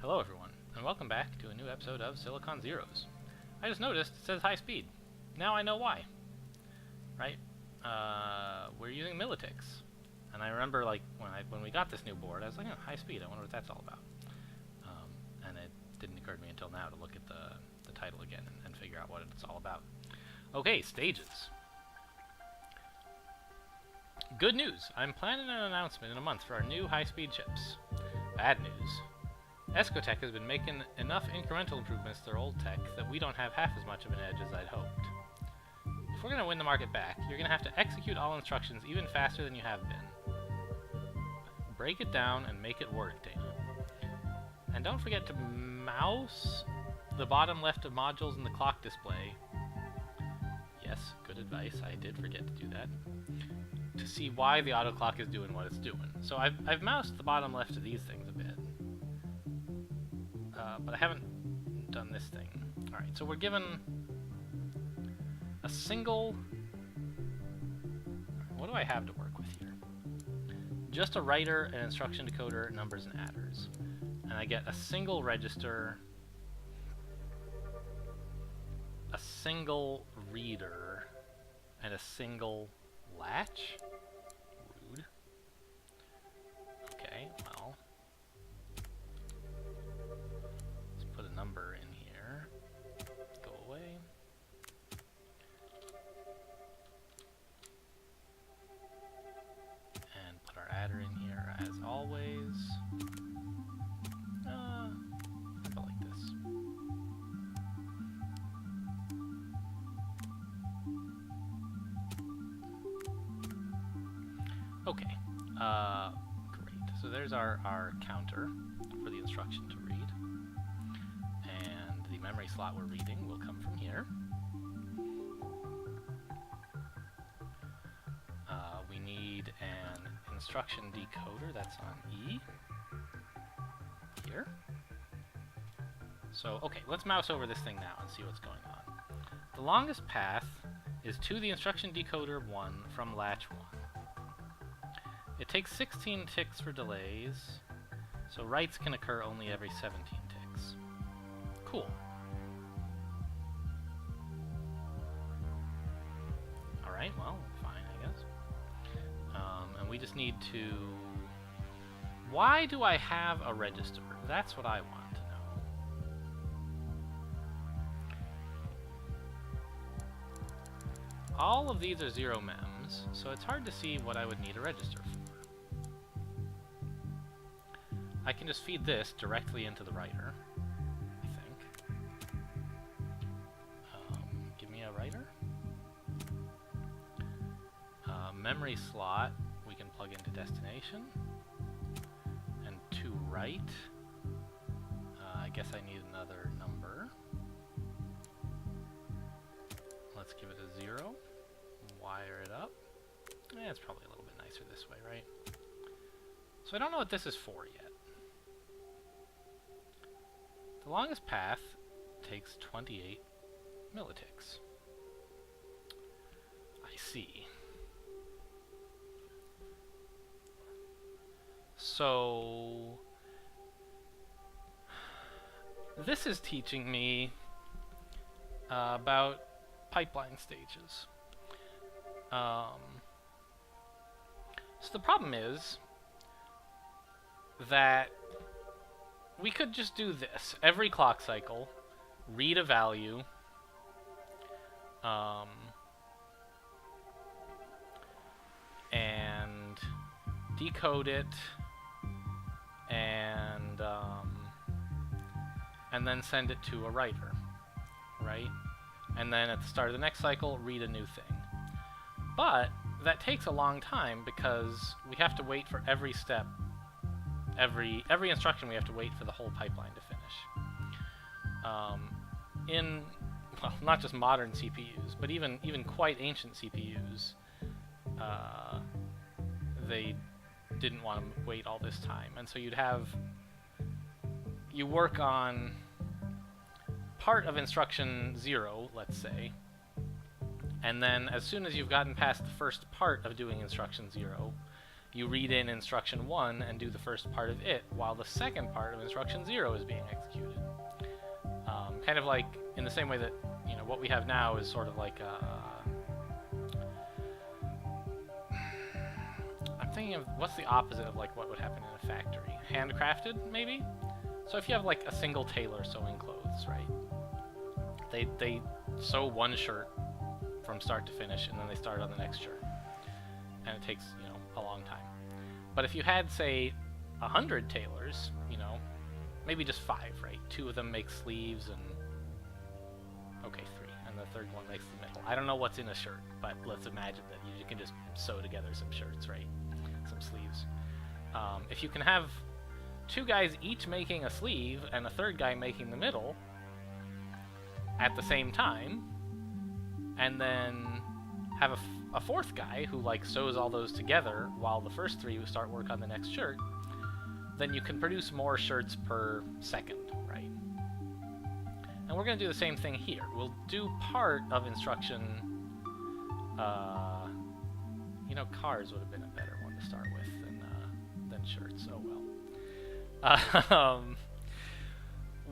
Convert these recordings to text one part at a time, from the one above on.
Hello everyone, and welcome back to a new episode of Silicon Zeros. I just noticed it says high speed. Now I know why. Right? We're using Militix. And I remember like when we got this new board, I was like, oh, high speed, I wonder what that's all about. And it didn't occur to me until now to look at the title again and figure out what it's all about. Okay, stages. Good news! I'm planning an announcement in a month for our new high-speed chips. Bad news. Escotech has been making enough incremental improvements to their old tech that we don't have half as much of an edge as I'd hoped. If we're going to win the market back, you're going to have to execute all instructions even faster than you have been. Break it down and make it work, Dana. And don't forget to mouse the bottom left of modules in the clock display. Yes, good advice, I did forget to do that. To see why the auto clock is doing what it's doing. So I've moused the bottom left of these things a bit. But I haven't done this thing. Alright, so we're given a single... What do I have to work with here? Just a writer, an instruction decoder, numbers, and adders. And I get a single register, a single reader, and a single latch? Rude. Okay, well... let's put a number in here. Go away. And put our adder in here as always. How about like this? Okay, great. So there's our counter for the instruction to read. And the memory slot we're reading will come from here. We need an instruction decoder, that's on E. Here. So, okay, let's mouse over this thing now and see what's going on. The longest path is to the instruction decoder 1 from latch 1. It takes 16 ticks for delays, so writes can occur only every 17 ticks. Cool. Alright, well, fine, I guess. And we just need to... Why do I have a register? That's what I want to know. All of these are 0 mems, so it's hard to see what I would need a register for. I can just feed this directly into the writer, I think. Give me a writer. Memory slot, we can plug into destination. And to write, I guess I need another number. Let's give it a 0. Wire it up. It's probably a little bit nicer this way, right? So I don't know what this is for yet. The longest path takes 28 milliticks. I see. So this is teaching me about pipeline stages. So the problem is that we could just do this. Every clock cycle, read a value, and decode it, and then send it to a writer, right? And then at the start of the next cycle, read a new thing. But that takes a long time because we have to wait for every step. Every instruction we have to wait for the whole pipeline to finish. Well, not just modern CPUs, but even quite ancient CPUs, they didn't want to wait all this time. And so you work on part of instruction 0, let's say, and then as soon as you've gotten past the first part of doing instruction 0, you read in instruction 1 and do the first part of it, while the second part of instruction 0 is being executed. Kind of like in the same way that, you know, what we have now is sort of like I'm thinking of what's the opposite of like what would happen in a factory? Handcrafted, maybe? So if you have like a single tailor sewing clothes, right? They sew one shirt from start to finish, and then they start on the next shirt. And it takes, you know, a long time. But if you had, say, 100 tailors, you know, maybe just 5, right? 2 of them make sleeves and... Okay, 3. And the third one makes the middle. I don't know what's in a shirt, but let's imagine that you can just sew together some shirts, right? Some sleeves. If you can have 2 guys each making a sleeve and a third guy making the middle at the same time, and then have a fourth guy who like sews all those together while the first 3 start work on the next shirt, then you can produce more shirts per second, right? And we're going to do the same thing here. We'll do part of instruction... you know, cars would have been a better one to start with than shirts. Oh well.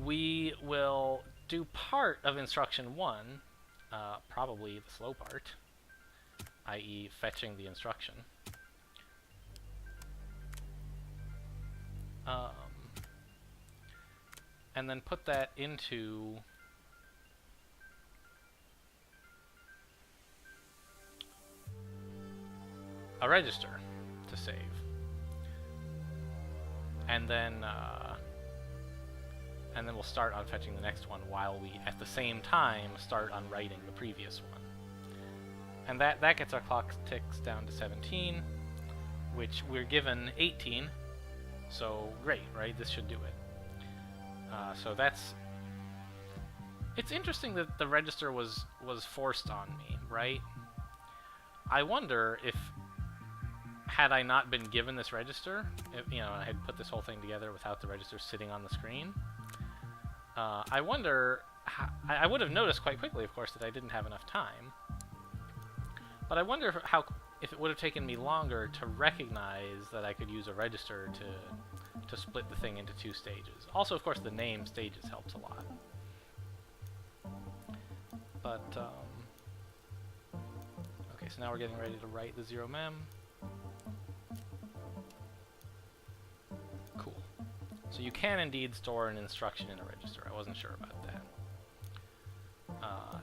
We will do part of instruction 1, probably the slow part, i.e. fetching the instruction. And then put that into a register to save. And then we'll start on fetching the next one while we, at the same time, start on writing the previous one. And that gets our clock ticks down to 17, which we're given 18, so great, right? This should do it. So that's... It's interesting that the register was forced on me, right? I wonder if, had I not been given this register, if, you know, I had put this whole thing together without the register sitting on the screen, I wonder... I would have noticed quite quickly, of course, that I didn't have enough time. But I wonder if it would have taken me longer to recognize that I could use a register to split the thing into 2 stages. Also, of course, the name stages helps a lot. But, okay, so now we're getting ready to write the 0 mem. Cool. So you can indeed store an instruction in a register. I wasn't sure about that.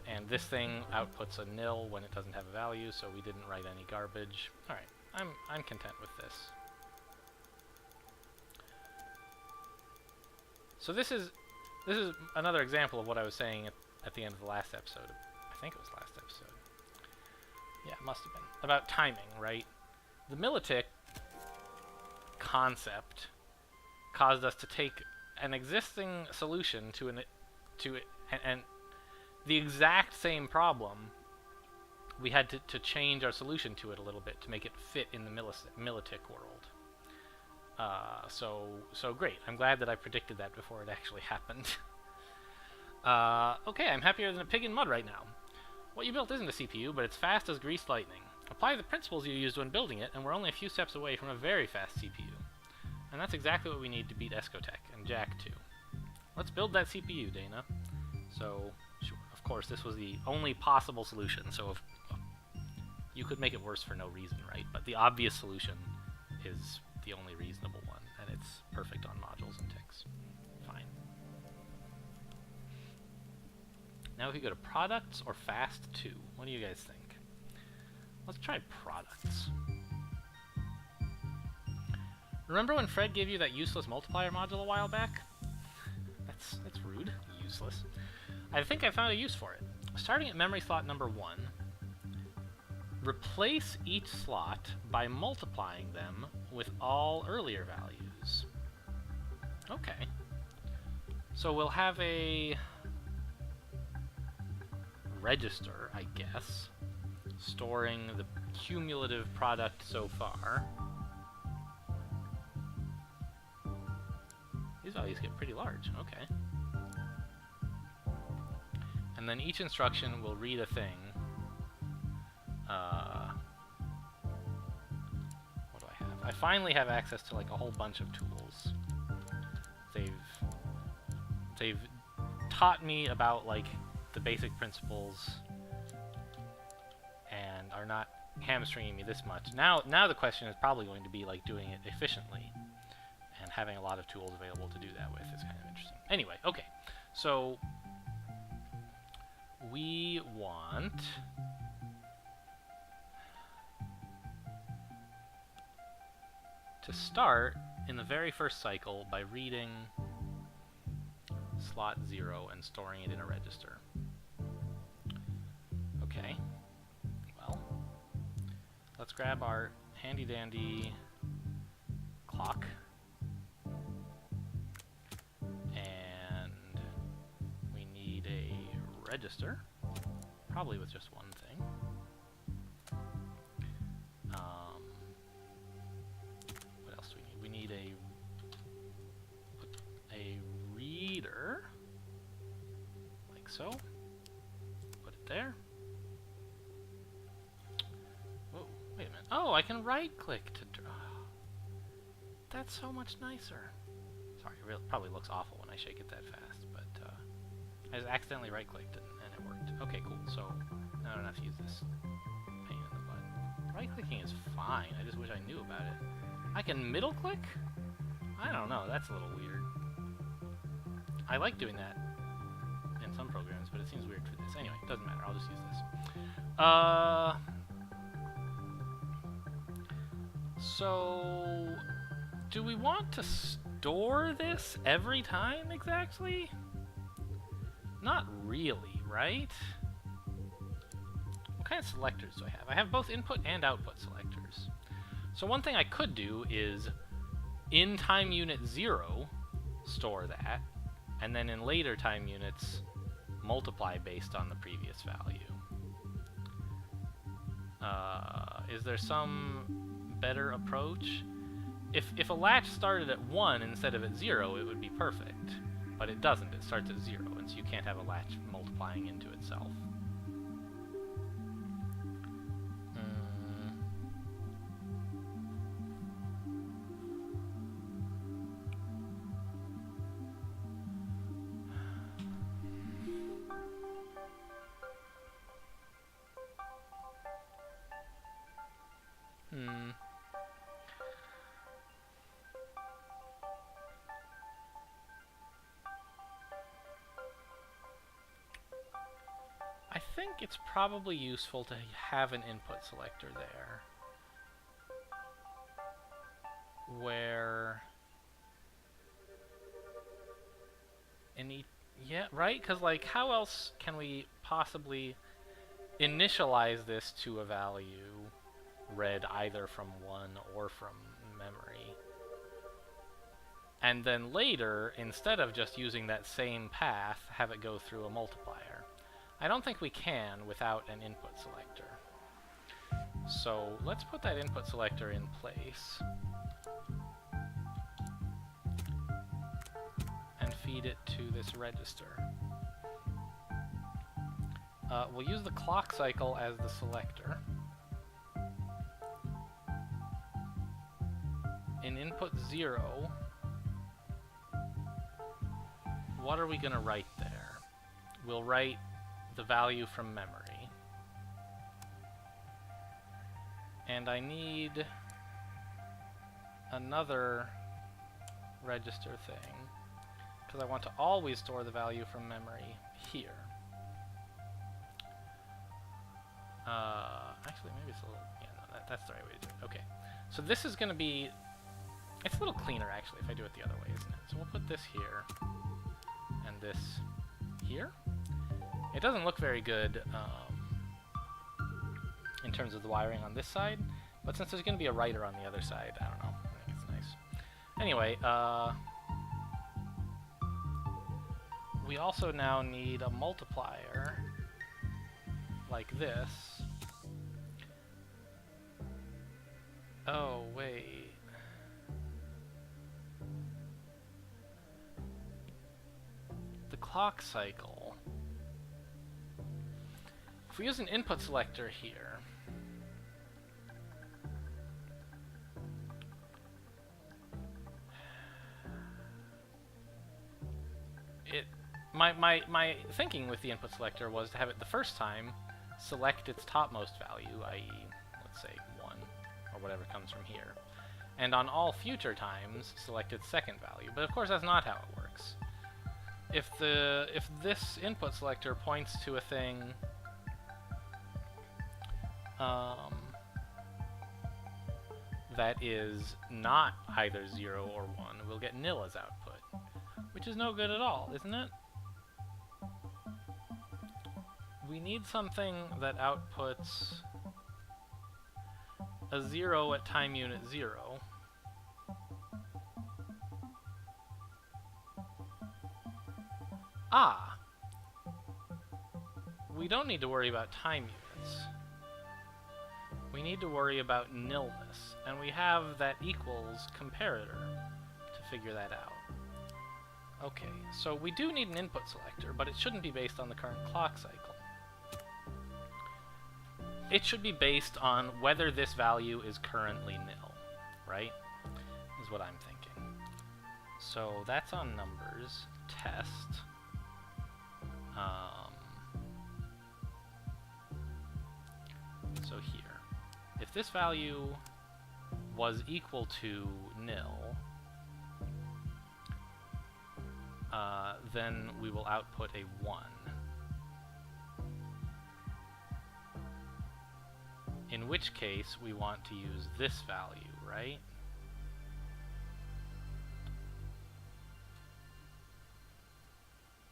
And this thing outputs a nil when it doesn't have a value, so we didn't write any garbage. Alright, I'm content with this. So this is another example of what I was saying at the end of the last episode. I think it was last episode. Yeah, it must have been. About timing, right? The Militic concept caused us to take an existing solution and the exact same problem. We had to change our solution to it a little bit to make it fit in the Militic world. So great. I'm glad that I predicted that before it actually happened. Okay, I'm happier than a pig in mud right now. What you built isn't a CPU, but it's fast as greased lightning. Apply the principles you used when building it, and we're only a few steps away from a very fast CPU. And that's exactly what we need to beat Escotech, and Jack too. Let's build that CPU, Dana. So, sure, of course, this was the only possible solution, so if you could make it worse for no reason, right? But the obvious solution is the only reasonable one, and it's perfect on modules and ticks. Fine. Now if you go to products or fast 2, what do you guys think? Let's try products. Remember when Fred gave you that useless multiplier module a while back? That's rude. Useless. I think I found a use for it. Starting at memory slot number 1, replace each slot by multiplying them with all earlier values. Okay. So we'll have a register, I guess, storing the cumulative product so far. These values get pretty large. Okay. And then each instruction will read a thing. What do I have? I finally have access to like a whole bunch of tools. They've taught me about like the basic principles and are not hamstringing me this much. Now the question is probably going to be like doing it efficiently, and having a lot of tools available to do that with is kind of interesting. Anyway, okay, so we want to start in the very first cycle by reading slot 0 and storing it in a register. Okay, well, let's grab our handy dandy clock, and we need a register, probably with just one thing. What else do we need? We need a reader, like so. Put it there. Whoa, wait a minute. Oh, I can right-click to draw. That's so much nicer. Sorry, it probably looks awful when I shake it that fast, but I just accidentally right-clicked and it worked. Okay, cool. So now I don't have to use this pain in the butt. Right-clicking is fine. I just wish I knew about it. I can middle-click? I don't know. That's a little weird. I like doing that in some programs, but it seems weird for this. Anyway, it doesn't matter. I'll just use this. So, do we want to store this every time exactly? Not really, right? What kind of selectors do I have? I have both input and output selectors. So one thing I could do is, in time unit 0, store that, and then in later time units, multiply based on the previous value. Is there some better approach? If a latch started at 1 instead of at 0, it would be perfect. But it doesn't. It starts at 0, and so you can't have a latch multiplying into itself. I think it's probably useful to have an input selector there, where yeah, right? Because like, how else can we possibly initialize this to a value read either from 1 or from memory? And then later, instead of just using that same path, have it go through a multiplier. I don't think we can without an input selector. So let's put that input selector in place and feed it to this register. We'll use the clock cycle as the selector. In input 0, what are we going to write there? We'll write the value from memory. And I need another register thing, because I want to always store the value from memory here. Actually, maybe it's a little... Yeah, no, that's the right way to do it. Okay. So this is going to be... It's a little cleaner, actually, if I do it the other way, isn't it? So we'll put this here, and this here. It doesn't look very good in terms of the wiring on this side, but since there's going to be a writer on the other side, I don't know. I think it's nice. Anyway, we also now need a multiplier like this. Oh, wait. The clock cycle. If we use an input selector here, my thinking with the input selector was to have it the first time select its topmost value, i.e., let's say 1, or whatever comes from here, and on all future times select its second value. But of course that's not how it works. If this input selector points to a thing that is not either 0 or 1, we'll get nil as output, which is no good at all, isn't it? We need something that outputs a 0 at time unit 0. Ah! We don't need to worry about time units. We need to worry about nilness, and we have that equals comparator to figure that out. Okay, so we do need an input selector, but it shouldn't be based on the current clock cycle. It should be based on whether this value is currently nil, right? Is what I'm thinking. So that's on numbers, test. So here. If this value was equal to nil, then we will output a 1. In which case, we want to use this value, right?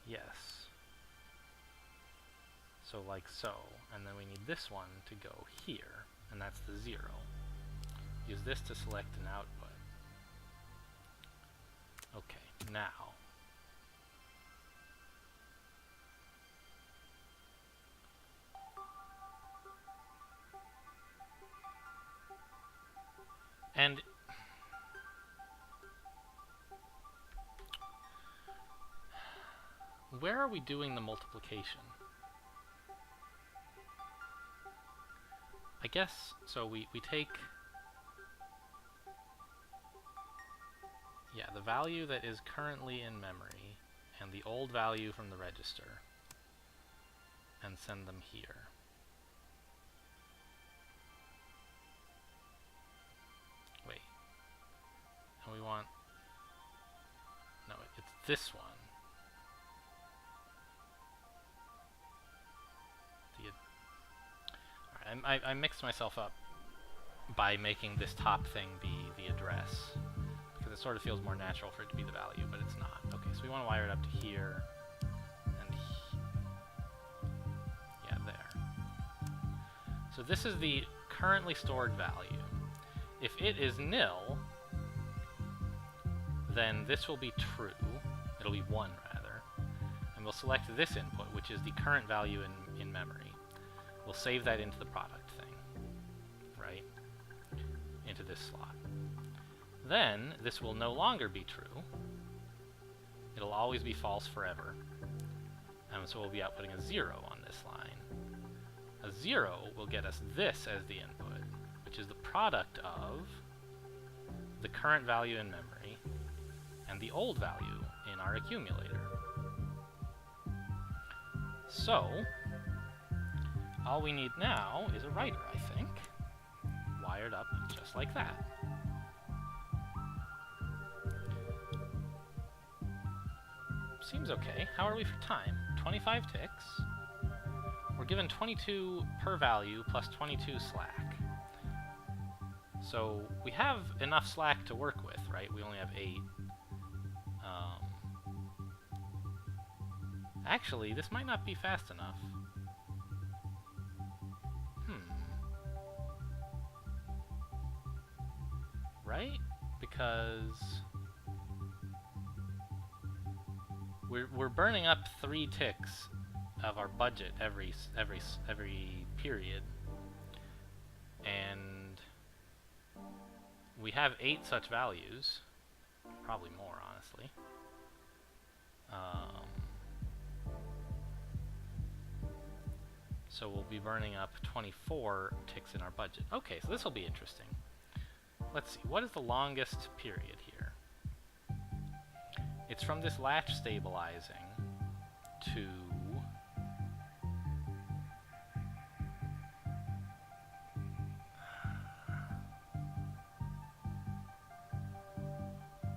Yes. So like so. And then we need this one to go here, and that's the 0. Use this to select an output. Okay, now. And where are we doing the multiplication? I guess, so we take, yeah, the value that is currently in memory and the old value from the register and send them here. Wait. And we want, no, it's this one. I mixed myself up by making this top thing be the address, because it sort of feels more natural for it to be the value, but it's not. Okay, so we want to wire it up to here, and yeah, there. So this is the currently stored value. If it is nil, then this will be true. It'll be 1, rather. And we'll select this input, which is the current value in memory. We'll save that into the product thing, right? Into this slot. Then, this will no longer be true. It'll always be false forever. So we'll be outputting a 0 on this line. A 0 will get us this as the input, which is the product of the current value in memory and the old value in our accumulator. So, all we need now is a writer, I think, wired up just like that. Seems okay. How are we for time? 25 ticks. We're given 22 per value plus 22 slack. So we have enough slack to work with, right? We only have 8. Actually, this might not be fast enough. Right? Because we're burning up 3 ticks of our budget every period, and we have 8 such values, probably more, honestly. So we'll be burning up 24 ticks in our budget. Okay, so this will be interesting. Let's see, what is the longest period here? It's from this latch stabilizing to...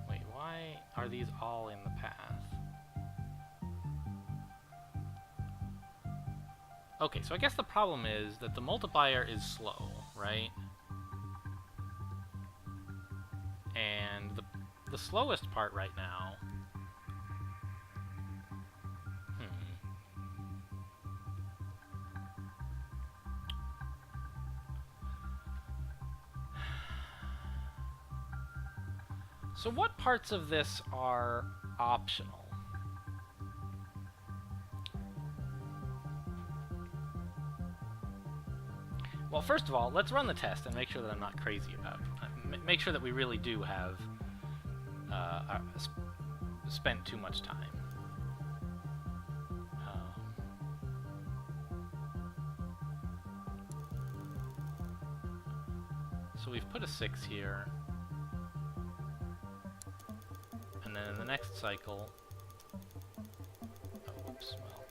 Wait, why are these all in the path? Okay, so I guess the problem is that the multiplier is slow, right? And the slowest part right now... So what parts of this are optional? Well, first of all, let's run the test and make sure that I'm not crazy about it. Make sure that we really do have spent too much time. So we've put a 6 here. And then in the next cycle... Oh, whoops, well...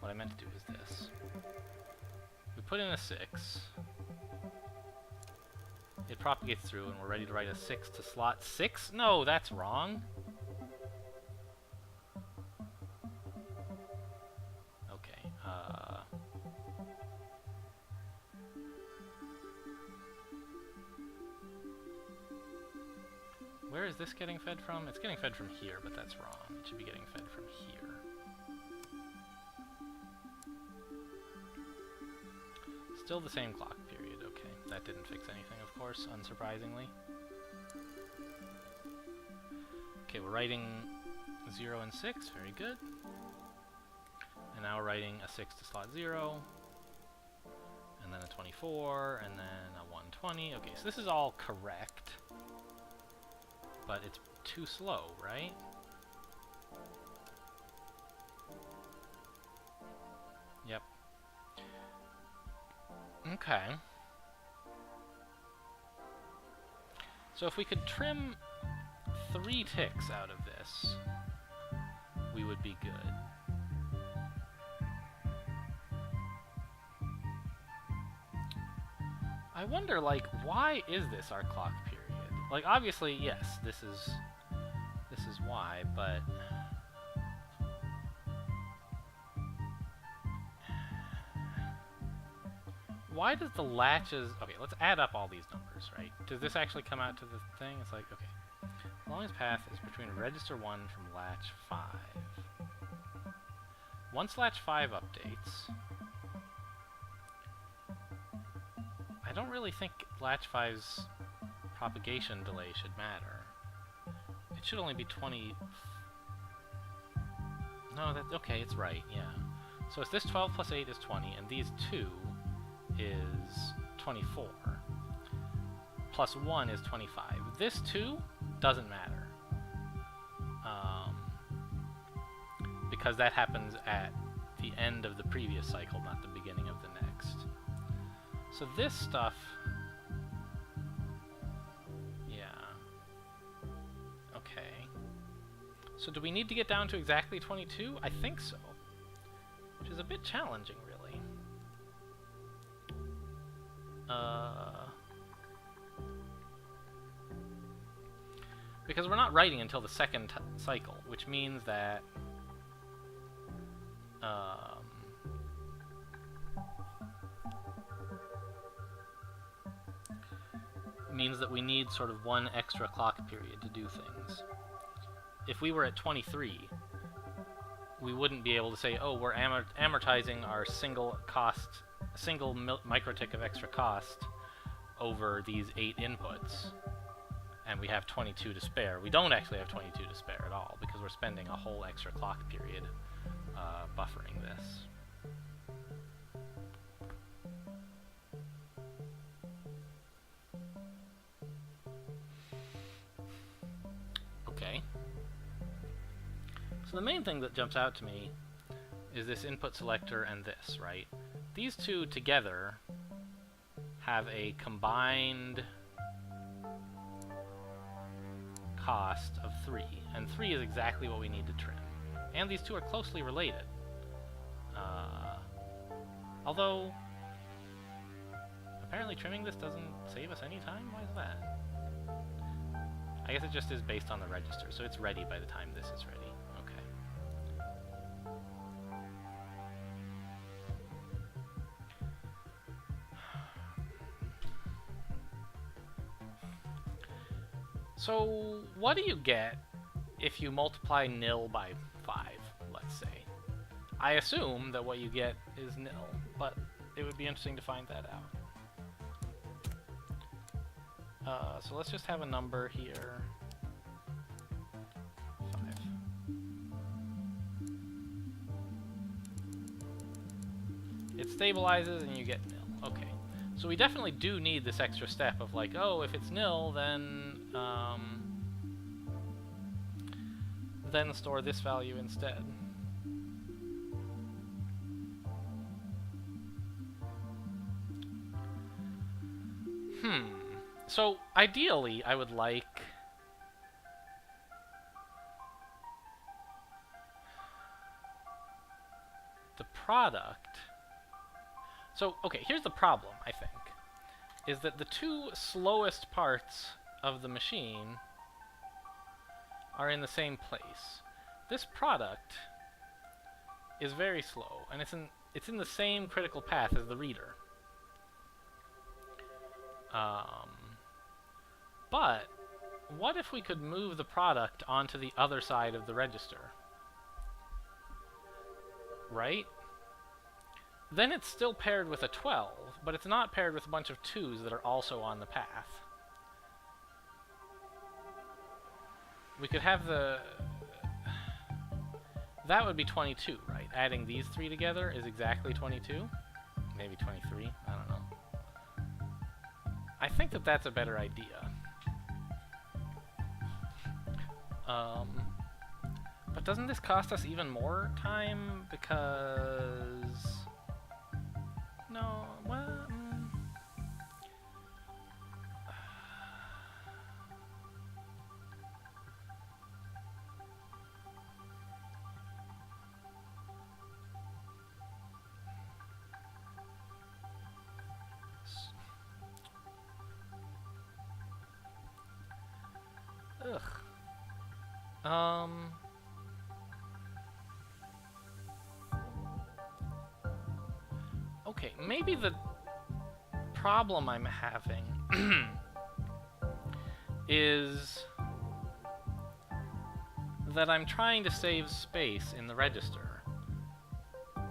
What I meant to do is this. We put in a 6. It propagates through, and we're ready to write a 6 to slot 6? No, that's wrong. Okay, where is this getting fed from? It's getting fed from here, but that's wrong. It should be getting fed from here. Still the same clock period, okay. That didn't fix anything, of course, unsurprisingly. Okay, we're writing 0 and 6, very good. And now we're writing a 6 to slot 0, and then a 24, and then a 120. Okay, so this is all correct, but it's too slow, right? Yep. Okay. So if we could trim 3 ticks out of this, we would be good. I wonder, like, why is this our clock period? Like, obviously, yes, this is why, but... Why does the latches... Okay, let's add up all these numbers, right? Does this actually come out to the thing? It's like, okay. The longest path is between register 1 from latch 5. Once latch 5 updates... I don't really think latch 5's propagation delay should matter. It should only be 20... No, that's... Okay, it's right, yeah. So it's this 12 plus 8 is 20, and these 2... is 24. Plus 1 is 25. This 2 doesn't matter. Because that happens at the end of the previous cycle, not the beginning of the next. So this stuff... Yeah. Okay. So do we need to get down to exactly 22? I think so. Which is a bit challenging, really. Because we're not writing until the second cycle, which means that we need sort of one extra clock period to do things. If we were at 23, we wouldn't be able to say, oh, we're amortizing our single microtick of extra cost over these 8 inputs, and we have 22 to spare. We don't actually have 22 to spare at all, because we're spending a whole extra clock period buffering this. Okay. So the main thing that jumps out to me is this input selector and this, right? These two together have a combined cost of 3, and 3 is exactly what we need to trim. And these two are closely related. Although, apparently trimming this doesn't save us any time? Why is that? I guess it just is based on the register, so it's ready by the time this is ready. Okay. So, what do you get if you multiply nil by 5, let's say? I assume that what you get is nil, but it would be interesting to find that out. So let's just have a number here. 5. It stabilizes and you get nil. Okay. So we definitely do need this extra step of like, oh, if it's nil, then store this value instead. So, ideally, I would like the product. So, okay, here's the problem, I think, is that the two slowest parts of the machine are in the same place. This product is very slow, and it's in the same critical path as the reader. But what if we could move the product onto the other side of the register? Right? Then it's still paired with a 12, but it's not paired with a bunch of 2s that are also on the path. We could have the... That would be 22, right? Adding these 3 together is exactly 22? Maybe 23? I don't know. I think that that's a better idea. But doesn't this cost us even more time? Because... No, well... Okay, maybe the problem I'm having is that I'm trying to save space in the register,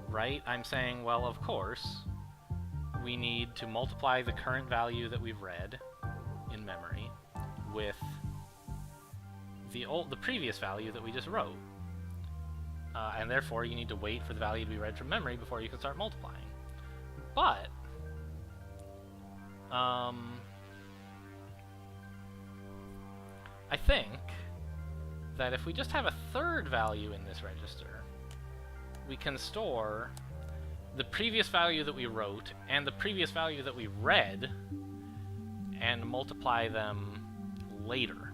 right? I'm saying, well, of course, we need to multiply the current value that we've read in memory with the previous value that we just wrote. And therefore, you need to wait for the value to be read from memory before you can start multiplying. But, I think that if we just have a third value in this register, we can store the previous value that we wrote and the previous value that we read and multiply them later.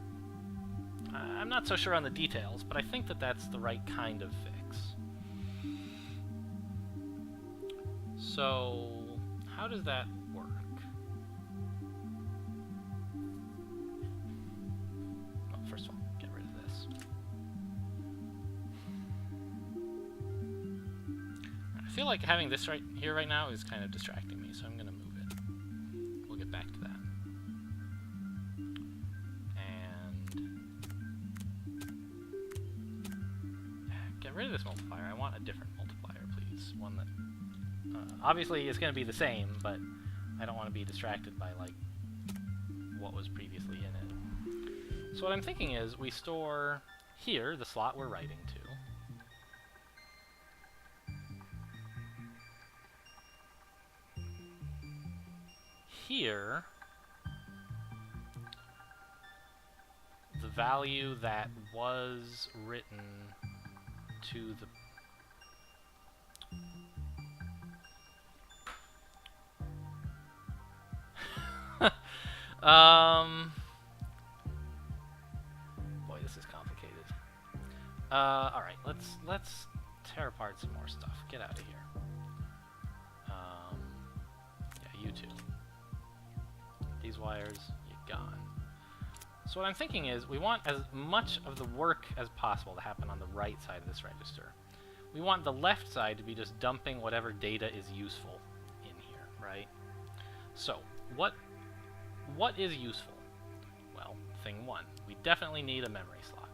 I'm not so sure on the details, but I think that that's the right kind of fix. So, how does that work? Well, first of all, get rid of this. I feel like having this right here right now is kind of distracting me, so I'm going to move it. We'll get back to that. Get rid of this multiplier. I want a different multiplier, please. One that... obviously, it's going to be the same, but I don't want to be distracted by, like, what was previously in it. So what I'm thinking is we store here the slot we're writing to. Here, the value that was written to the Alright, let's tear apart some more stuff. Get out of here. Yeah, you two. These wires, you're gone. So what I'm thinking is, we want as much of the work as possible to happen on the right side of this register. We want the left side to be just dumping whatever data is useful in here, right? So, what is useful? Well, thing one, we definitely need a memory slot.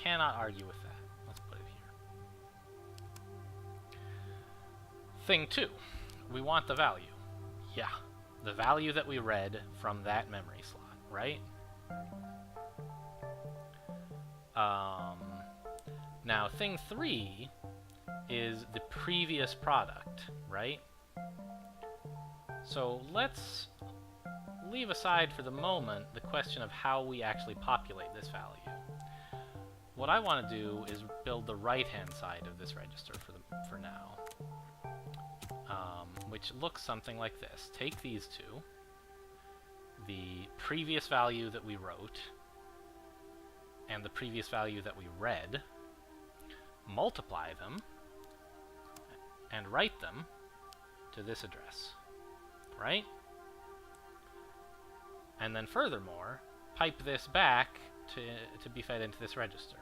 Cannot argue with that. Let's put it here. Thing two, we want the value. Yeah, the value that we read from that memory slot, right? Now, thing three is the previous product, right? So let's leave aside for the moment the question of how we actually populate this value. What I want to do is build the right-hand side of this register for now, which looks something like this. Take these two, the previous value that we wrote, and the previous value that we read, multiply them, and write them to this address, right? And then furthermore, pipe this back to be fed into this register.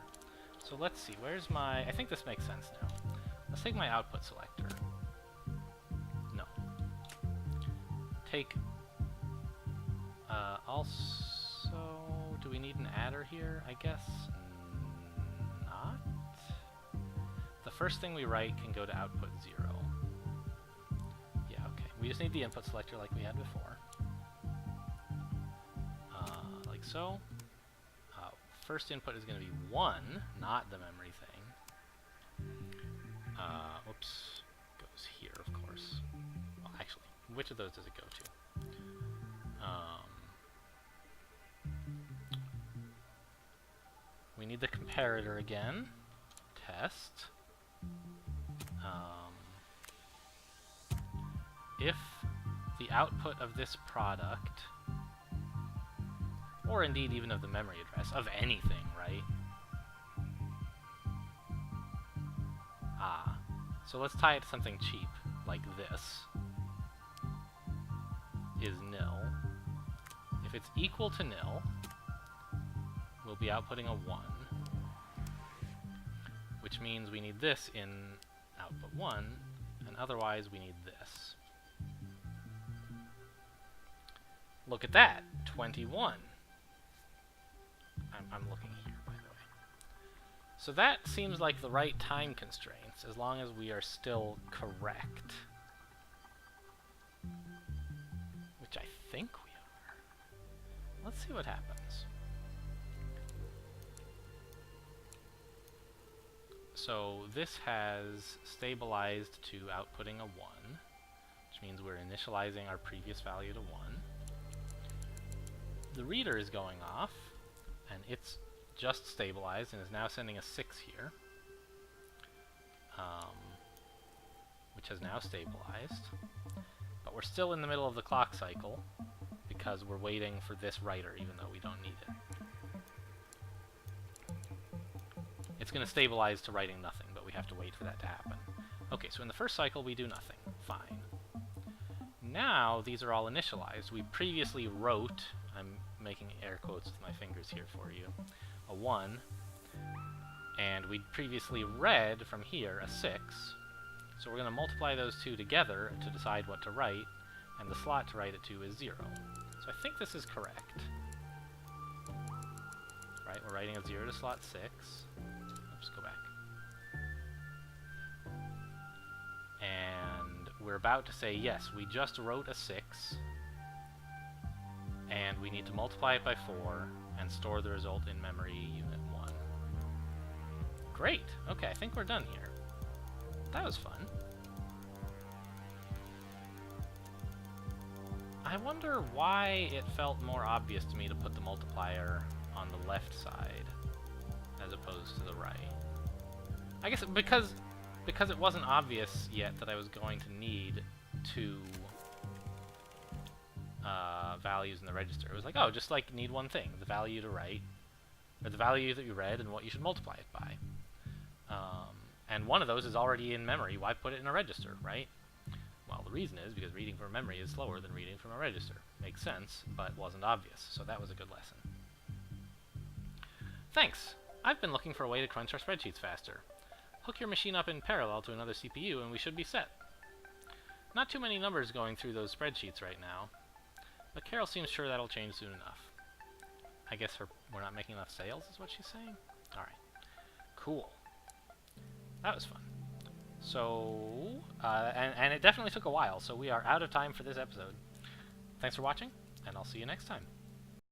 So let's see, where's my... I think this makes sense now. Let's take my output selector. No. Take... also... do we need an adder here? I guess not. The first thing we write can go to output 0. Yeah, okay. We just need the input selector like we had before. Like so. First input is going to be 1, not the memory thing. Oops. Goes here, of course. Well, actually, which of those does it go to? We need the comparator again. Test. If the output of this product, or indeed even of the memory address, of anything, right? So let's tie it to something cheap, like this, is nil. If it's equal to nil, we'll be outputting a 1, which means we need this in output 1, and otherwise we need this. Look at that, 21. I'm looking here, by the way. So that seems like the right time constraints, as long as we are still correct. Which I think we are. Let's see what happens. So this has stabilized to outputting a 1, which means we're initializing our previous value to 1. The reader is going off, and it's just stabilized and is now sending a 6 here, which has now stabilized. But we're still in the middle of the clock cycle because we're waiting for this writer, even though we don't need it. It's going to stabilize to writing nothing, but we have to wait for that to happen. Okay, so in the first cycle we do nothing. Fine. Now these are all initialized. We previously wrote, I'm making air quotes with my fingers here for you, a 1, and we previously read from here a 6, so we're going to multiply those two together to decide what to write, and the slot to write it to is 0. So I think this is correct. Right, we're writing a 0 to slot 6. Oops, go back. And we're about to say, yes, we just wrote a 6, and we need to multiply it by 4 and store the result in memory unit 1. Great! Okay, I think we're done here. That was fun. I wonder why it felt more obvious to me to put the multiplier on the left side as opposed to the right. I guess because it wasn't obvious yet that I was going to need two values in the register. It was like, oh, just like need one thing, the value to write, or the value that you read and what you should multiply it by. And one of those is already in memory. Why put it in a register, right? Well, the reason is because reading from memory is slower than reading from a register. Makes sense, but wasn't obvious, so that was a good lesson. Thanks! I've been looking for a way to crunch our spreadsheets faster. Hook your machine up in parallel to another CPU and we should be set. Not too many numbers going through those spreadsheets right now, but Carol seems sure that'll change soon enough. I guess we're not making enough sales is what she's saying? Alright. Cool. That was fun. So, and it definitely took a while, so we are out of time for this episode. Thanks for watching, and I'll see you next time.